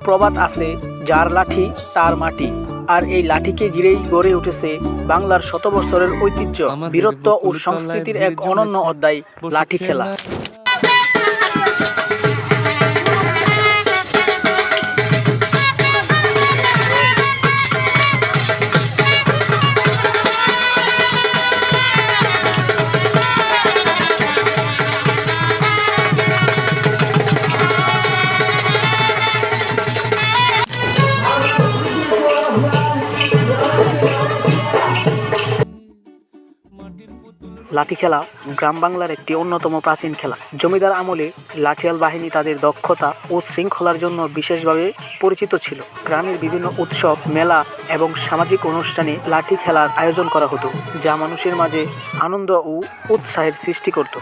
প্রবাদ আছে, যার লাঠি তার মাটি। আর এই লাঠিকে ঘিরেই গড়ে উঠেছে বাংলার শত বছরের ঐতিহ্য, বীরত্ব ও সংস্কৃতির এক অনন্য অধ্যায়, লাঠি খেলা। লাঠি খেলা গ্রাম বাংলার একটি অন্যতম প্রাচীন খেলা। জমিদার আমলে লাঠিয়াল বাহিনী তাদের দক্ষতা ও শৃঙ্খলার জন্য বিশেষভাবে পরিচিত ছিল। গ্রামের বিভিন্ন উৎসব, মেলা এবং সামাজিক অনুষ্ঠানে লাঠি খেলার আয়োজন করা হতো, যা মানুষের মাঝে আনন্দ ও উৎসাহের সৃষ্টি করত।